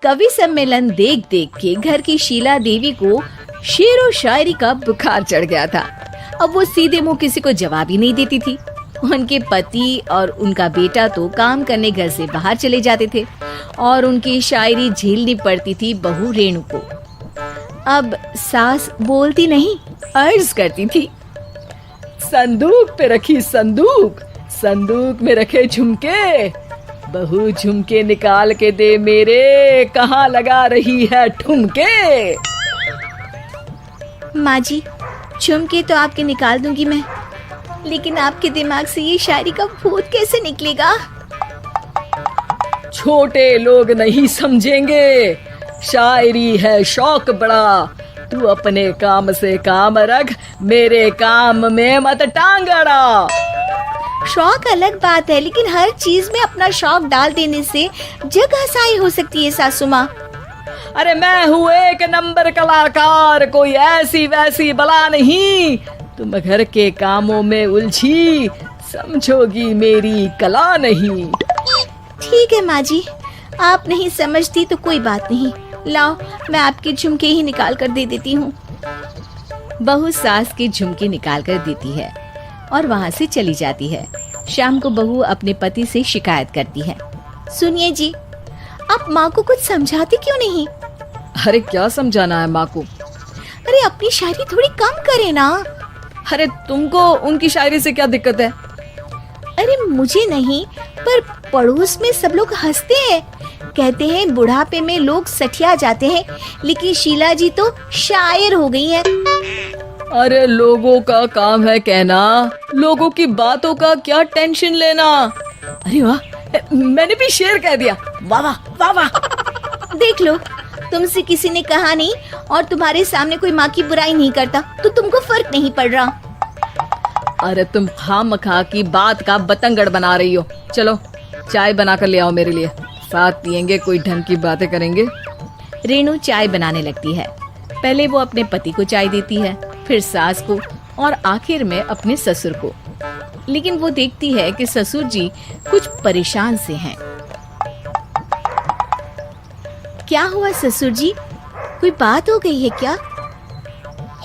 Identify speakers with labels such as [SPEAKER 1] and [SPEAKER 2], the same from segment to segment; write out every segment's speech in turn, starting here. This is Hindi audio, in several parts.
[SPEAKER 1] कवि सम्मेलन देख देख के घर की शीला देवी को शेर व शायरी का बुखार चढ़ गया था। अब वो सीधे मुंह किसी को जवाब ही नहीं देती थी। उनके पति और उनका बेटा तो काम करने घर से बाहर चले जाते थे और उनकी शायरी झेलनी पड़ती थी बहू रेणु को। अब सास बोलती नहीं, अर्ज करती थी, संदूक पे रखी संदूक, संदूक में रखे झुमके, बहू झुमके निकाल के दे मेरे, कहाँ लगा रही है ठुमके। माँ जी, झुमके तो आपके निकाल दूंगी मैं, लेकिन आपके दिमाग से ये शायरी का भूत कैसे निकलेगा? छोटे लोग नहीं समझेंगे, शायरी है शौक बड़ा, तू अपने काम से काम रख, मेरे काम में मत टांग अड़ा। शौक अलग बात है, लेकिन हर चीज में अपना शौक डाल देने से जग हंसाई हो सकती है सासू माँ। अरे मैं हूँ एक नंबर कलाकार, कोई ऐसी वैसी बला नहीं, तुम घर के कामों में उलझी, समझोगी मेरी कला नहीं। ठीक है माँ जी, आप नहीं समझती तो कोई बात नहीं, लाओ मैं आपके झुमके ही निकाल कर दे देती हूँ। बहू सास के झुमके निकाल कर देती है और वहाँ से चली जाती है। शाम को बहू अपने पति से शिकायत करती है, सुनिए जी, आप माँ को कुछ समझाते क्यों नहीं? अरे क्या समझाना है माँ को? अरे अपनी शायरी थोड़ी कम करे ना। अरे तुमको उनकी शायरी से क्या दिक्कत है? अरे मुझे नहीं, पर पड़ोस में सब लोग हंसते हैं, कहते हैं बुढ़ापे में लोग सठिया जाते हैं, लेकिन शीला जी तो शायर हो गई हैं। अरे लोगों का काम है कहना, लोगों की बातों का क्या टेंशन लेना। अरे वाह, मैंने भी शेर कह दिया, वाह वाह वाह वाह। देख लो, तुमसे किसी ने कहा नहीं और तुम्हारे सामने कोई माँ की बुराई नहीं करता तो तुमको फर्क नहीं पड़ रहा। अरे तुम खामखा की बात का बतंगड़ बना रही हो। चलो चाय बना कर ले आओ मेरे लिए, साथ पियेंगे, कोई ढंग की बातें करेंगे। रेणु चाय बनाने लगती है। पहले वो अपने पति को चाय देती है, फिर सास को और आखिर में अपने ससुर को। लेकिन वो देखती है कि ससुर जी कुछ परेशान से हैं। क्या हुआ ससुर जी, कोई बात हो गई है क्या?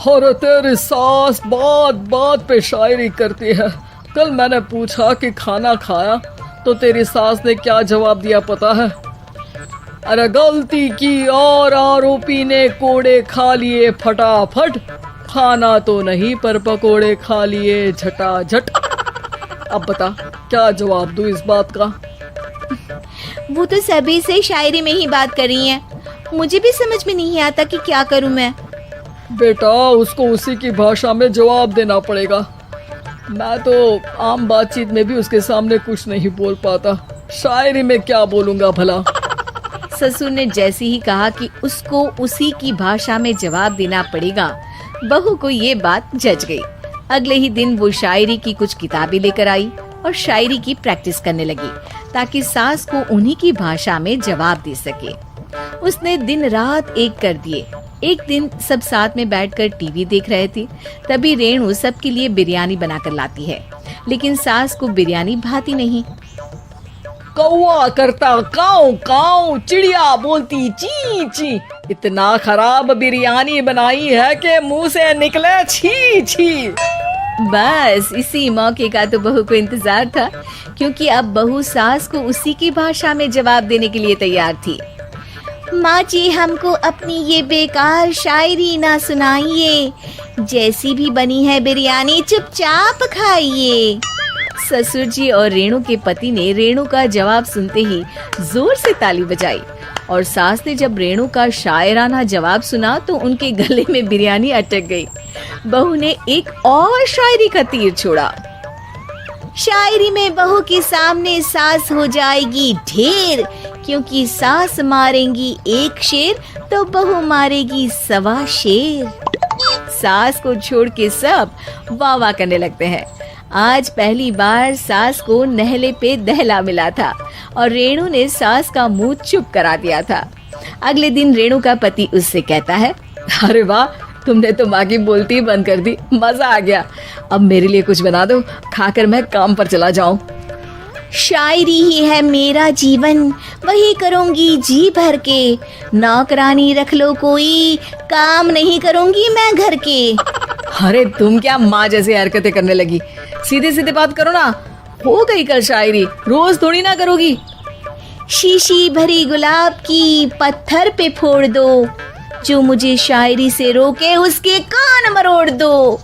[SPEAKER 2] अरे तेरी सास बात बात पे शायरी करती है। कल मैंने पूछा कि खाना खाया तो तेरी सास ने क्या जवाब दिया पता है? अरे गलती की और आरोपी ने कोड़े खा लिए फटाफट, खाना तो नहीं पर पकोड़े खा लिए झटाझट। अब बता क्या जवाब दूं इस बात का?
[SPEAKER 1] वो तो सभी से शायरी में ही बात कर रही हैं, मुझे भी समझ में नहीं आता कि क्या करूं मैं।
[SPEAKER 2] बेटा उसको उसी की भाषा में जवाब देना पड़ेगा। मैं तो आम बातचीत में भी उसके सामने कुछ नहीं बोल पाता, शायरी में क्या बोलूंगा भला।
[SPEAKER 1] ससुर ने जैसे ही कहा कि उसको उसी की भाषा में जवाब देना पड़ेगा, बहू को ये बात जच गई। अगले ही दिन वो शायरी की कुछ किताबें लेकर आई और शायरी की प्रैक्टिस करने लगी ताकि सास को उन्हीं की भाषा में जवाब दे सके। उसने दिन रात एक कर दिए। एक दिन सब साथ में बैठकर टीवी देख रहे थे, तभी रेणु सबके लिए बिरयानी बनाकर लाती है, लेकिन सास को बिरयानी भाती नहीं।
[SPEAKER 2] कौवा करता काऊ काऊ, चिड़िया बोलती ची ची, इतना खराब बिरयानी बनाई है कि मुंह से निकले छी छी।
[SPEAKER 1] बस इसी मौके का तो बहू को इंतजार था, क्योंकि अब बहू सास को उसी की भाषा में जवाब देने के लिए तैयार थी। माँ जी, हमको अपनी ये बेकार शायरी ना सुनाइए, जैसी भी बनी है बिरयानी चुपचाप खाइए। ससुर जी और रेणु के पति ने रेणु का जवाब सुनते ही जोर से ताली बजाई और सास ने जब रेणु का शायराना जवाब सुना तो उनके गले में बिरयानी अटक गई। बहू ने एक और शायरी का तीर छोड़ा। शायरी में बहू के सामने सास हो जाएगी ढेर, क्योंकि सास मारेंगी एक शेर तो बहू मारेगी 1.25 शेर। सास को छोड़ के सब वाह वाह करने लगते हैं। आज पहली बार सास को नहले पे दहला मिला था और रेणु ने सास का मुंह चुप करा दिया था। अगले दिन रेणु का पति उससे कहता है, अरे वाह, तुमने तो माँ की बोलती बंद कर दी, मजा आ गया। अब मेरे लिए कुछ बना दो, खाकर मैं काम पर चला जाऊं।
[SPEAKER 3] शायरी ही है मेरा जीवन, वही करूंगी जी भर के। नौकरानी रख लो कोई, काम नहीं करूंगी मैं घर के।
[SPEAKER 1] अरे तुम क्या माँ जैसी हरकतें करने लगी, सीधे सीधे बात करो ना। हो गई कल शायरी, रोज थोड़ी ना करोगी।
[SPEAKER 3] शीशी भरी गुलाब की पत्थर पे फोड़ दो, जो मुझे शायरी से रोके उसके कान मरोड़ दो।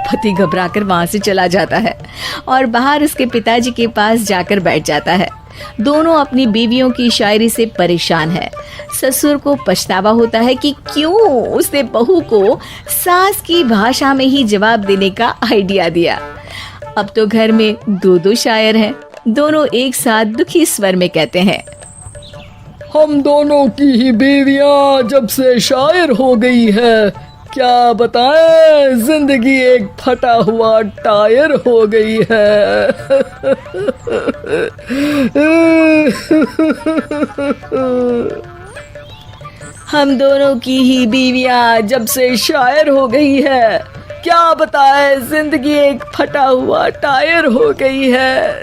[SPEAKER 1] पति घबराकर वहां से चला जाता है और बाहर उसके पिताजी के पास जाकर बैठ जाता है। दोनों अपनी बीवियों की शायरी से परेशान है। ससुर को पछतावा होता है कि क्यों उसने बहू को सास की भाषा में ही जवाब देने का आइडिया दिया। अब तो घर में दो दो शायर हैं। दोनों एक साथ दुखी स्वर में कहते हैं,
[SPEAKER 2] हम दोनों की ही बीवियां जब से शायर हो गई है, क्या बताएं, जिंदगी एक फटा हुआ टायर हो गई है।
[SPEAKER 1] हम दोनों की ही बीवियां जब से शायर हो गई है, क्या बताए जिंदगी एक फटा हुआ टायर हो गई है।